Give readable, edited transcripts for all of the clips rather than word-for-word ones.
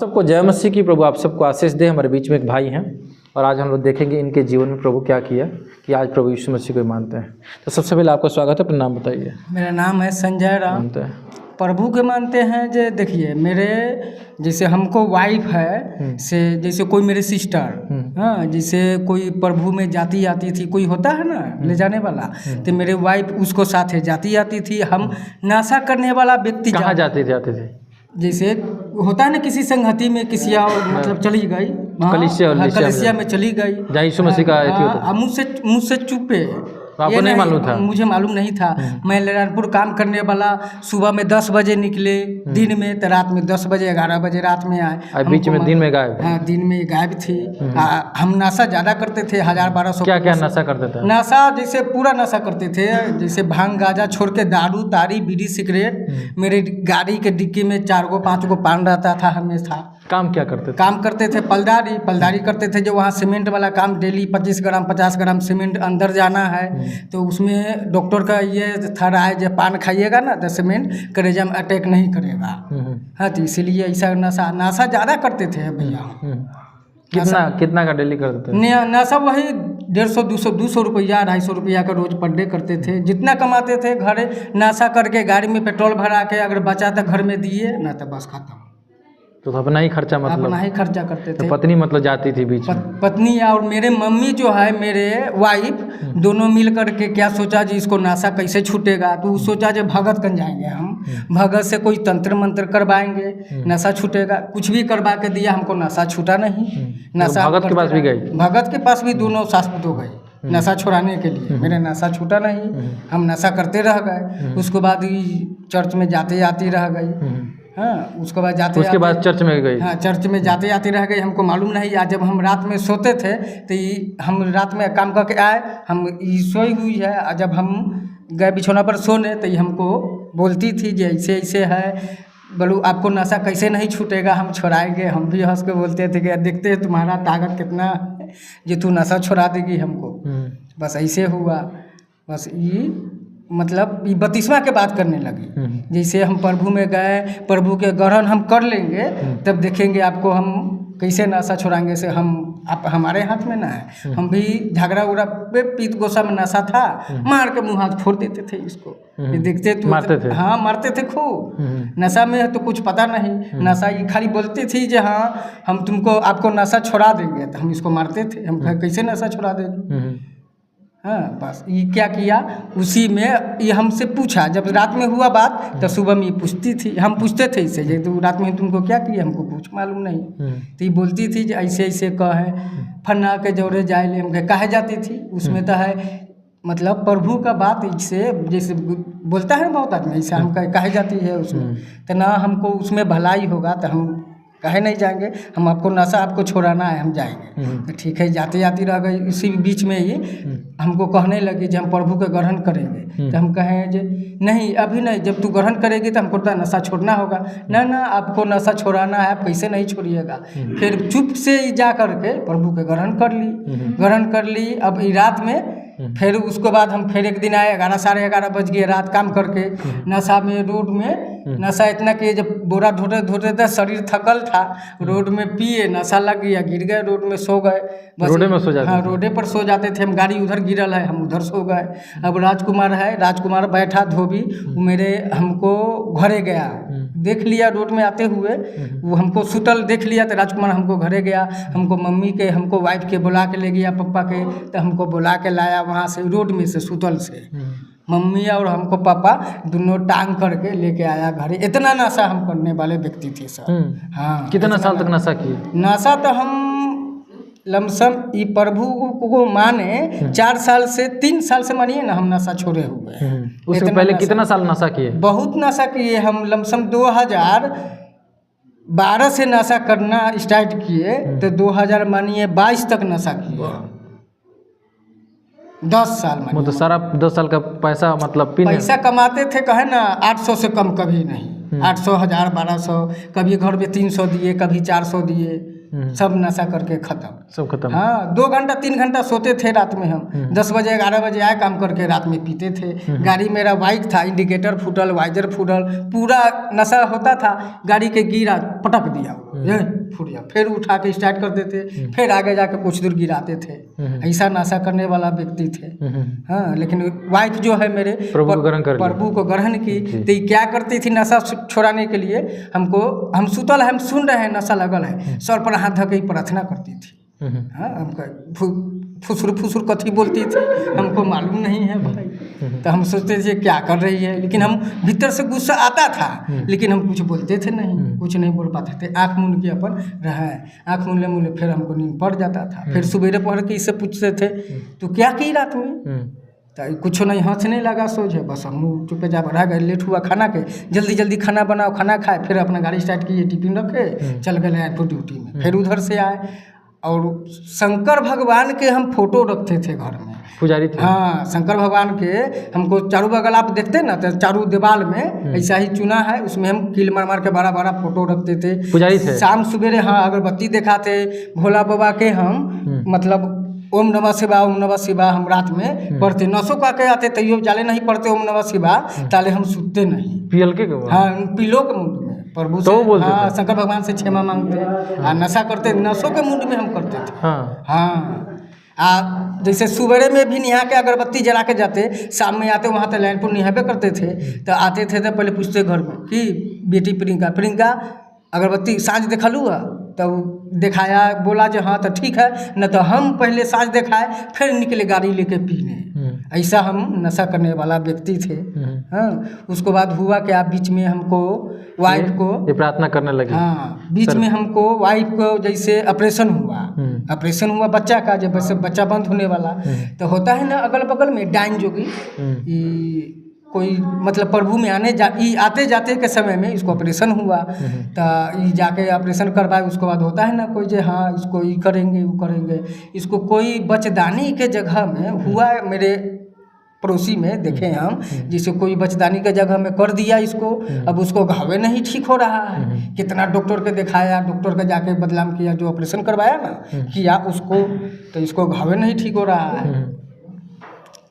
सबको जय मसीह की। प्रभु आप सबको आशीष दे। हमारे बीच में एक भाई हैं और आज हम लोग देखेंगे इनके जीवन में प्रभु क्या किया कि आज प्रभु यीशु मसीह को मानते हैं। तो सबसे पहले आपका स्वागत है, अपना नाम बताइए। मेरा नाम है संजय राम। मानते हैं प्रभु के मानते हैं। जे देखिए मेरे जैसे हमको वाइफ है से जैसे कोई मेरे सिस्टर, हाँ, जैसे कोई प्रभु में जाती आती थी, कोई होता है ना ले जाने वाला, तो मेरे वाइफ उसको साथ जाती आती थी। हम नाशा करने वाला व्यक्ति कहाँ जाते थे? जैसे होता है ना किसी संगति में किसी और मतलब चली गई कलिसिया में चली गई, जहाँ यीशु मसीह का मुझसे चुपे। आपको नहीं मालूम था? मुझे मालूम नहीं था। मैं ललितपुर काम करने वाला, सुबह में 10 बजे निकले दिन में, तो रात में 10 बजे 11 बजे रात में आए। बीच में दिन में गायब? हाँ, दिन में गायब थी। हम नशा ज़्यादा करते थे, 1000-1200। क्या क्या नशा करते थे? नशा जैसे पूरा नशा करते थे, जैसे भांग गाजा छोड़ के दारू तारी बीड़ी सिगरेट। मेरे गाड़ी के डिक्की में 4-5 गो पान रहता था हमेशा। काम क्या करते थे? काम करते थे पलदारी करते थे। जो वहाँ सीमेंट वाला काम, डेली 25 ग्राम 50 ग्राम सीमेंट अंदर जाना है, तो उसमें डॉक्टर का ये था राय, जब पान खाइएगा ना तो सीमेंट कलेजा में अटैक नहीं करेगा। हाँ, तो इसीलिए ऐसा नशा ज़्यादा करते थे भैया। कितना का डेली करते थे? नशा वही 150 200 रुपया 250 रुपया का रोज पर डे करते थे। जितना कमाते थे घरे नशा करके गाड़ी में पेट्रोल भरा के अगर बचा तो घर में दिए, ना तो बस खत्म। तो अपना ही खर्चा, मतलब अपना ही खर्चा करते थे। तो पत्नी मतलब जाती थी बीच में? पत्नी और मेरे मम्मी जो है, मेरे वाइफ, दोनों मिल करके क्या सोचा जी इसको नशा कैसे छूटेगा। तो सोचा जो भगत कन जाएंगे हम, भगत से कोई तंत्र मंत्र करवाएंगे, नशा छूटेगा। कुछ भी करवा के दिया, हमको नशा छूटा नहीं। नशा भगत के पास भी गई? भगत के पास भी दोनों शाश्वत हो गए नशा छुड़ाने के लिए। मेरे नशा छूटा नहीं, हम नशा करते रह गए। उसके बाद चर्च में जाते आती रह गई। हाँ, उसके बाद चर्च में गई। हाँ, चर्च में जाते आते रह गई। हमको मालूम नहीं। आज जब हम रात में सोते थे तो हम रात में काम करके आए, हम सोई हुई है, और जब हम गए बिछौना पर सोने तो हमको बोलती थी कि ऐसे ऐसे है, बोलू आपको नशा कैसे नहीं छूटेगा, हम छुड़ाएंगे। हम भी हंस के बोलते थे कि देखते हैं तुम्हारा ताकत कितना है जो तू नशा छुड़ा देगी हमको। बस ऐसे हुआ। बस ये मतलब 32वां के बात करने लगी। जैसे हम प्रभु में गए, प्रभु के ग्रहण हम कर लेंगे, तब देखेंगे आपको हम कैसे नशा छुड़ाएंगे। से आप हमारे हाथ में ना है। हम भी झगड़ा उगड़ा पे पीत गोसा में नशा था, मार के मुँह हाथ फोड़ देते थे इसको। ये देखते तो मारते थे? हाँ, मारते थे खूब। नशा में है तो कुछ पता नहीं। नशा ये खाली बोलती थी जो हाँ हम तुमको आपको नशा छुड़ा देंगे, तो हम इसको मारते थे। हम कैसे नशा छुड़ा देंगे। हाँ, बस ये क्या किया, उसी में ये हमसे पूछा। जब रात में हुआ बात तो सुबह में ये पूछती थी, हम पूछते थे इससे जे तो रात में तुमको क्या किया, हमको कुछ मालूम नहीं। तो ये बोलती थी जो ऐसे ऐसे कहे फन्ना के जोड़े जाए ले, हम कहे जाती थी। उसमें तो है मतलब प्रभु का बात इससे जैसे बोलता है बहुत आदमी, ऐसे हम कहे जाती है उसमें। तो ना हमको उसमें भलाई होगा तो हम कहे नहीं जाएंगे। हम आपको नशा आपको छोड़ाना है, हम जाएंगे। तो ठीक है, जाते जाती रह गई। इसी बीच में ही हमको कहने लगी जब हम प्रभु का ग्रहण करेंगे, तो हम कहें जे नहीं अभी नहीं, जब तू ग्रहण करेगी तो हमको तो नशा छोड़ना होगा। ना आपको नशा छोड़ाना है, आप कैसे नहीं छोड़िएगा। फिर चुप से जा करके प्रभु के ग्रहण कर ली। अब रात में फिर उसके बाद हम फिर एक दिन आए, 11 साढ़े 11 बज गए रात काम करके। नशा में रोड में नशा इतना कि जब बोरा ढोते थे, शरीर थकल था, रोड में पिए, नशा लग गया, गिर गए, रोड में सो गए। रोडे में सो जाते? हाँ, रोडे पर सो जाते थे हम। गाड़ी उधर गिरल है, हम उधर सो गए। अब राजकुमार बैठा धोबी, वो मेरे हमको घरे गया, देख लिया रोड में आते हुए, वो हमको सुतल देख लिया। तो राजकुमार हमको घरे गया, हमको मम्मी के हमको वाइफ के बुला के ले गया, पापा के। तो हमको बुला के लाया वहाँ से, रोड में से सुतल से। मम्मी और हमको पापा दोनों टांग करके लेके आया घरे। इतना नशा हम करने वाले व्यक्ति थे सर। हाँ। कितना साल तक नशा किए? नशा तो हम लमसम ये प्रभु को माने 4 साल से 3 साल से मानिए ना, हम नशा छोड़े हुए हैं। उससे पहले कितना साल नशा किए? बहुत नशा किए हम। लमसम 2012 से नशा करना स्टार्ट किए, तो 2000 22 तक नशा किए। 10 साल में मतलब सारा 10 साल का पैसा मतलब पैसा कमाते थे, कहे ना 800 से कम कभी नहीं। 800 1000 1200, कभी घर में 300 दिए, कभी 400 दिए। सब नशा करके खत्म। सब खत्म। हाँ 2 घंटा 3 घंटा सोते थे रात में हम 10 बजे 11 बजे आए काम करके रात में पीते थे। गाड़ी मेरा बाइक था, इंडिकेटर फूटल, वाइजर फूटल, पूरा नशा होता था। गाड़ी के गिरा, पटक दिया, ये फूट गया, फिर उठा के स्टार्ट कर देते, फिर आगे जाके कुछ दूर गिराते थे। ऐसा नशा करने वाला व्यक्ति थे। हाँ लेकिन वाइफ जो है मेरे प्रभु को ग्रहण की, तो ये क्या करती थी नशा छोड़ाने के लिए हमको, हम सुतल है, हम सुन रहे हैं नशा लगल है, सर पर हाथ धके प्रार्थना करती थी। हाँ हमको फुसुर कथी बोलती थी हमको मालूम नहीं है भाई। तो हम सोचते थे क्या कर रही है, लेकिन हम भीतर से गुस्सा आता था, लेकिन हम कुछ बोलते थे नहीं, कुछ नहीं बोल पाते थे। आँख मूंद के अपन रहे, आँख मूंदे मूंदे फिर हमको नींद पड़ जाता था। फिर सवेरे पढ़ के इससे पूछते थे तो क्या की रात में, तो कुछ नहीं, हंसने लगा सोच है। बस हम चुपे जा रह गए, लेट हुआ खाना के, जल्दी जल्दी खाना बनाओ, खाना खाए, फिर अपना गाड़ी स्टार्ट किए, टिफिन रखे, चल गए एयरपोर्ट ड्यूटी में। फिर उधर से आए और शंकर भगवान के हम फोटो रखते थे घर में, पुजारी थे। हाँ शंकर भगवान के हमको चारों बगल आप देखते ना, तो चारों दीवार में ऐसा ही चुना है, उसमें हम कील मार मार के बड़ा बड़ा फोटो रखते थे। पुजारी थे। शाम सवेरे हाँ अगरबत्ती दिखाते भोला बाबा के, हम मतलब ओम नमः शिवाय, ओम नमः शिवाय हम रात में पढ़ते, नसों का के आते तैयो जाले नहीं पढ़ते ओम नमः शिवाय, ताले हम सुनते नहीं। पीएल के हाँ पिलो के मुंड में प्रभु से, हाँ शंकर भगवान से क्षमा मांगते, और नशा करते, नसों के मुंड में हम करते थे। हाँ जैसे सवेरे में भी निहा के अगरबत्ती जला के जाते, शाम में आते वहाँ तक लाइनपुर निहाबे करते थे। तो आते थे तो पहले पूछते घर में कि बेटी प्रियंका अगरबत्ती साँझ देखलू है, तो दिखाया, बोला जो हाँ तो ठीक है, न तो हम पहले साँझ दिखाए फिर निकले गाड़ी लेके पीने। ऐसा हम नशा करने वाला व्यक्ति थे। हाँ उसके बाद हुआ क्या, बीच में हमको वाइफ को ये प्रार्थना करने लगे। हाँ बीच में हमको वाइफ को जैसे ऑपरेशन हुआ बच्चा का, जब बच्चा बंद होने वाला, तो होता है ना अगल बगल में डाइन जोगी, कोई मतलब प्रभु में आते जाते के समय में इसको ऑपरेशन हुआ, तो जाके ऑपरेशन करवाए। उसके बाद होता है ना कोई जो हाँ इसको ये करेंगे वो करेंगे, इसको कोई बचदानी के जगह में हुआ। मेरे पड़ोसी में देखे हम, जिसे कोई बचदानी के जगह में कर दिया इसको, अब उसको घावे नहीं ठीक हो रहा है। कितना डॉक्टर के दिखाया, डॉक्टर के जाके बदनाम किया, जो ऑपरेशन करवाया ना किया उसको, तो इसको घावे नहीं ठीक हो रहा है।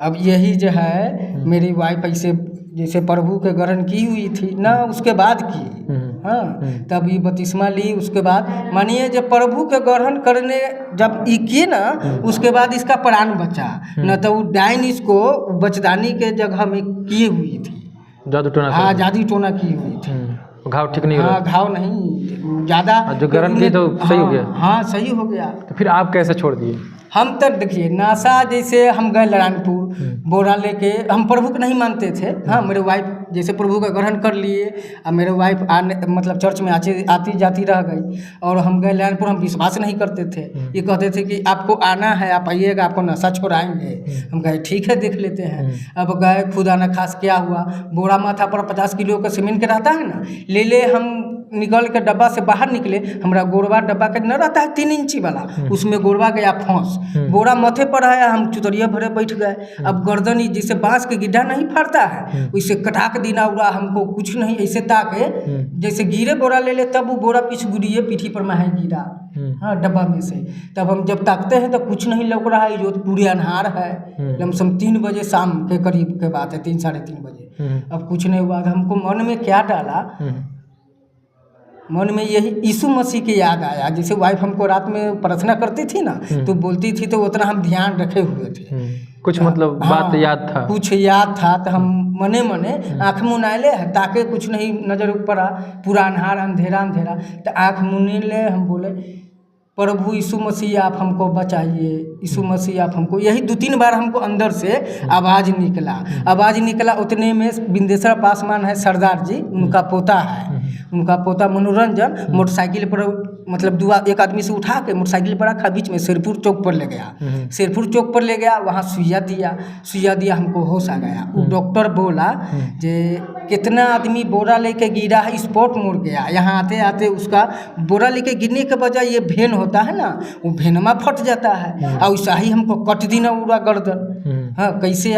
अब यही जो है मेरी वाइफ ऐसे जैसे प्रभु के ग्रहण की हुई थी ना, उसके बाद की हाँ तब ये बपतिस्मा ली। उसके बाद मानिए जब प्रभु के ग्रहण करने जब ये किए ना, उसके बाद इसका प्राण बचा, न तो वो डाइन इसको बचदानी के जगह में किए हुई थी, जादू टोना। हाँ जादू टोना की हुई थी। घाव ठीक नहीं हो रहा, घाव नहीं ज़्यादा, जो ग्रहण की तो सही हो गया। हाँ सही हो गया। तो फिर आप कैसे छोड़ दिए? हम तक देखिए नशा, जैसे हम गए नारायणपुर, बोरा लेके, हम प्रभु को नहीं मानते थे। हाँ मेरे वाइफ जैसे प्रभु का ग्रहण कर लिए, और मेरे वाइफ आने मतलब चर्च में आती जाती रह गई, और हम गए नारायणपुर, हम विश्वास नहीं करते थे। ये कहते थे कि आपको आना है, आप आइएगा, आपको नशा छोड़ाएंगे। हम कहे ठीक है देख लेते हैं। अब गए, खुदा न खास क्या हुआ, बोरा माथा पर 50 किलो का सीमेंट के रहता है ना, ले हम निकल के डब्बा से बाहर निकले, हमारा गोरवा डब्बा के न रहता है 3 इंची वाला, उसमें गोरवा गया फंस, बोरा माथे पर आया, हम चुतरिया भरे बैठ गए। अब गर्दन जैसे बांस के गिड्ढा नहीं फड़ता है, वैसे कटाक दिना उड़ा, हमको कुछ नहीं, ऐसे ताके जैसे गिरे बोरा ले ले, तब वो बोरा पीछे गुड़िए पीठी पर माहे गिरा, हाँ डब्बा में से। तब हम जब ताकते हैं तो कुछ नहीं लग रहा है, जो पूरे अन्हार है। लमसम 3 बजे शाम के करीब के बात है, 3 साढ़े 3 बजे। अब कुछ नहीं हुआ। हमको मन में क्या डाला, मन में यही यीशु मसीह की याद आया। जैसे वाइफ हमको रात में प्रार्थना करती थी ना, तो बोलती थी, तो उतना हम ध्यान रखे हुए थे। कुछ मतलब बात याद था, कुछ याद था, तो हम मने आँख मुनाले, ताकि कुछ नहीं नजर पड़ा, पूरा अन्हार अंधेरा। तो आँख मुनीले हम बोले, प्रभु यीशु मसीह आप हमको बचाइए, यीशु मसीह आप हमको। यही 2-3 बार हमको अंदर से आवाज़ निकला। उतने में बिंदेश्वर पासवान है सरदार जी, उनका पोता है, उनका पोता मनोरंजन मोटरसाइकिल पर, मतलब एक आदमी से उठा के मोटरसाइकिल पर रखा, बीच में शेरपुर चौक पर ले गया। वहाँ सुइया दिया, हमको होश आ गया। वो डॉक्टर बोला जे कितना आदमी बोरा लेके गिरा है, स्पॉट मुड़ गया। यहाँ आते आते उसका बोरा लेके गिरने के बजाय ये भेन होता है ना, वो भेनमा फट जाता है, और वैसा ही हमको कट दी ना पूरा गर्दन। हाँ कैसे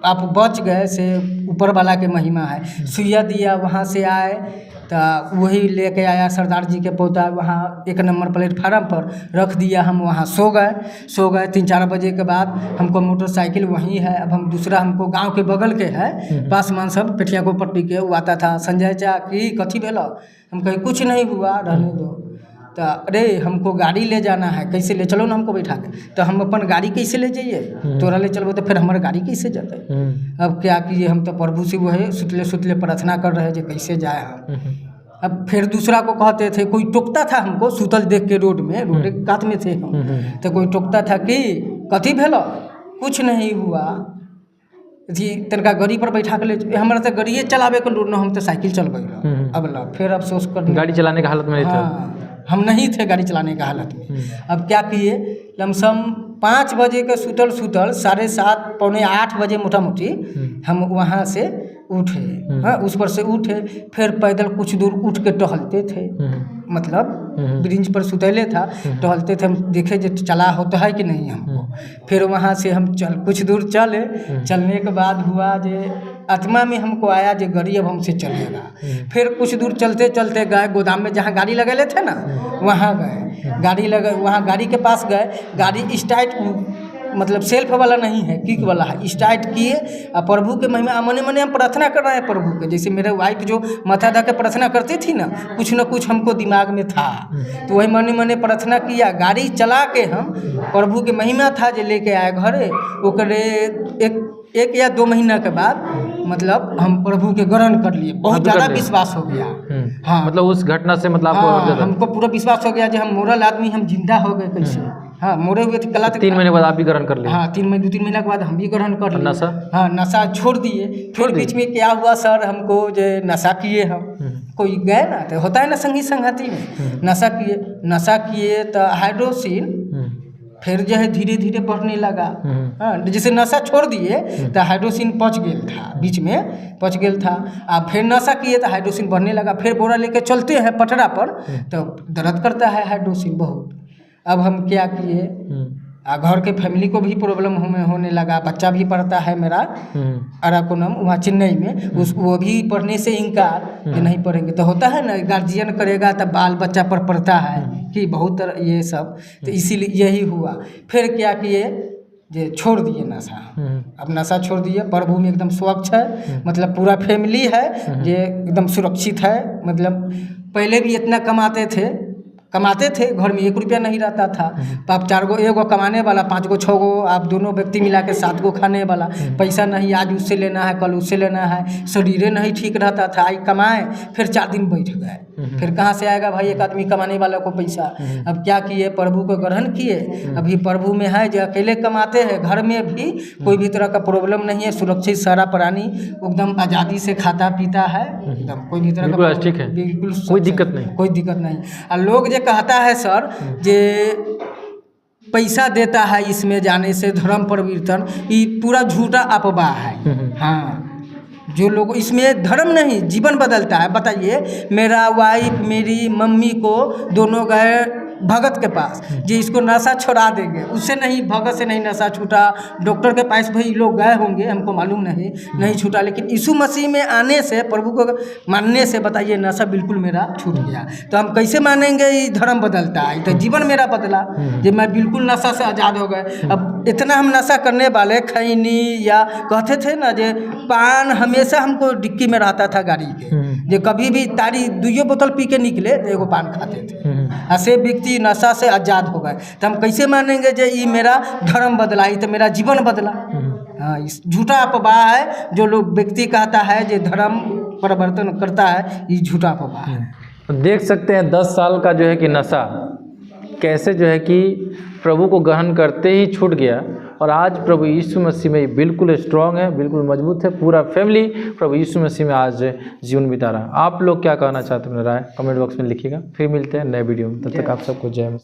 आप बच गए, से ऊपर वाला के महिमा है। सुइया दिया, वहाँ से आए, तो वही लेके आया सरदार जी के पोता, वहाँ 1 नंबर प्लेटफार्म पर रख दिया। हम वहाँ सो गए 3-4 बजे के बाद। हमको मोटरसाइकिल वहीं है। अब हम दूसरा, हमको गांव के बगल के है पासवान सब पेठिया को पट्टी के, वो आता था, संजय चा की कथी भेलो, हम कहे कुछ नहीं हुआ, रहने दो। तो अरे हमको गाड़ी ले जाना है, कैसे ले चलो ना हमको बैठा के। तो हम अपन गाड़ी कैसे ले जाइए, तोरा ले चलबो तो फिर हमारे गाड़ी कैसे जाते। अब क्या किए, हम तो प्रभु से वो है सुतले प्रार्थना कर रहे जो कैसे जाए हम। अब फिर दूसरा को कहते थे, कोई टोकता था हमको सुतल देख के रोड के कात में थे हम, तो कोई टोकता था कि कथी भेलो, कुछ नहीं हुआ जी, तनका गाड़ी पर बैठा के ले। हमारा तो गाड़िए चलावे के लूर न, हम तो साइकिल चलबे। अब ला फिर अफसोस कर, गाड़ी चलाने का हालत में थे। हाँ, हम नहीं थे गाड़ी चलाने का हालत में। अब क्या किए, लमसम 5 बजे के सुतल 7:30 पौने 8 बजे मोटा मोटी हम वहाँ से उठे। हाँ, उस पर से उठे, फिर पैदल कुछ दूर उठ के टहलते थे, मतलब ब्रिंज पर सुतैले था, टहलते थे। हम देखे जो चला होता है कि नहीं हमको। फिर वहाँ से हम कुछ दूर चलने के बाद हुआ जे आत्मा में हमको आया जो गाड़ी अब हमसे चलेगा। फिर कुछ दूर चलते चलते गए गोदाम में, जहाँ गाड़ी लगेले थे ना, वहाँ गए। गाड़ी लगे, वहाँ गाड़ी के पास गए। गाड़ी स्टार्ट, मतलब सेल्फ वाला नहीं है, किक वाला है। स्टार्ट किए और प्रभु के महिमा मने मने हम प्रार्थना कर रहे हैं प्रभु के। जैसे मेरे वाइफ जो माथा धा के प्रार्थना करती थी ना कुछ हमको दिमाग में था, तो वही मने मने प्रार्थना किया। गाड़ी चला के हम प्रभु के महिमा था जो लेके आए घरे। ओकरे एक या 2 महीना के बाद मतलब हम प्रभु के ग्रहण कर लिए। बहुत ज़्यादा विश्वास हो गया। हाँ, मतलब उस घटना से मतलब हाँ, हमको पूरा विश्वास हो गया जो हम मोरल आदमी, हम जिंदा हो गए कैसे। हाँ, मोरे हुए थे कला। 3 महीने बाद आप भी ग्रहण कर लिए। हाँ, 2-3 महीना के बाद हम भी ग्रहण कर लिए। नशा? हाँ, नशा छोड़ दिए। फिर बीच में क्या हुआ सर, हमको जो नशा किए हम, कोई गए ना, तो होता है ना संगी संगति में, नशा किए तो हाइड्रोसिन फिर जो है धीरे धीरे बढ़ने लगा। हाँ, जैसे नशा छोड़ दिए तो हाइड्रोसिन पच गेल था, बीच में पच गेल था। अब फिर नशा किए तो हाइड्रोसिन बढ़ने लगा। फिर बोरा लेके चलते हैं पटरा पर तो दर्द करता है हाइड्रोसिन बहुत। अब हम क्या किए, घर के फैमिली को भी प्रॉब्लम होने लगा। बच्चा भी पढ़ता है मेरा अराकोनम वहाँ चेन्नई में, वो भी पढ़ने से इनकार कि नहीं पढ़ेंगे। तो होता है ना, गार्जियन करेगा तब बाल बच्चा पर पढ़ता है कि बहुत ये सब। तो इसीलिए यही हुआ। फिर क्या किए, जे छोड़ दिए नशा। अब नशा छोड़ दिए, प्रभु में एकदम स्वच्छ है, मतलब पूरा फैमिली है जे एकदम सुरक्षित है। मतलब पहले भी इतना कमाते थे, घर में 1 रुपया नहीं रहता था। तो आप 4 गो, 1 गो कमाने वाला, 5 गो 6 गो आप दोनों व्यक्ति मिला के 7 गो खाने वाला। पैसा नहीं, आज उससे लेना है, कल उससे लेना है। शरीर नहीं ठीक रहता था। आई कमाए, फिर 4 दिन बैठ गए। फिर कहाँ से आएगा भाई एक आदमी कमाने वाला को पैसा। अब क्या किए, प्रभु को ग्रहण किए। अभी प्रभु में है जो अकेले कमाते हैं, घर में भी कोई भी तरह का प्रॉब्लम नहीं है, सुरक्षित। सारा प्राणी एकदम आज़ादी से खाता पीता है, एकदम कोई भी तरह का ठीक है, बिल्कुल कोई दिक्कत नहीं। और लोग जो कहता है सर जे पैसा देता है इसमें जाने से धर्म परिवर्तन, ये पूरा झूठा अफवाह है। हाँ, जो लोग इसमें धर्म नहीं, जीवन बदलता है। बताइए, मेरा वाइफ मेरी मम्मी को दोनों गए भगत के पास जी इसको नशा छुड़ा देंगे, उससे नहीं, भगत से नहीं नशा छूटा। डॉक्टर के पास भी लोग गए होंगे, हमको मालूम नहीं छूटा। लेकिन यीशु मसीह में आने से, प्रभु को मानने से, बताइए, नशा बिल्कुल मेरा छूट गया। तो हम कैसे मानेंगे ये धर्म बदलता है? तो जीवन मेरा बदला, जब मैं बिल्कुल नशा से आज़ाद हो गए। अब इतना हम नशा करने वाले, खैनी या कहते थे ना जे पान हमेशा हमको डिक्की में रहता था गाड़ी के, जो कभी भी तारी 2 बोतल पी के निकले तो 1 पान खाते थे। ऐसे व्यक्ति नशा से आज़ाद हो गए। तो हम कैसे मानेंगे जे ये मेरा धर्म बदला, ये तो मेरा जीवन बदला। हाँ, इस झूठा अफवाह है। जो लोग व्यक्ति कहता है जो धर्म परिवर्तन करता है, ये झूठा अफवाह है। देख सकते हैं 10 साल का जो है कि नशा कैसे जो है कि प्रभु को ग्रहण करते ही छूट गया, और आज प्रभु यीशु मसीह में बिल्कुल स्ट्रांग है, बिल्कुल मजबूत है। पूरा फैमिली प्रभु यीशु मसीह में आज जीवन बिता रहा है। आप लोग क्या कहना चाहते हैं, अपना राय कमेंट बॉक्स में लिखिएगा। फिर मिलते हैं नए वीडियो में, तब तक आप सबको जय मसीह।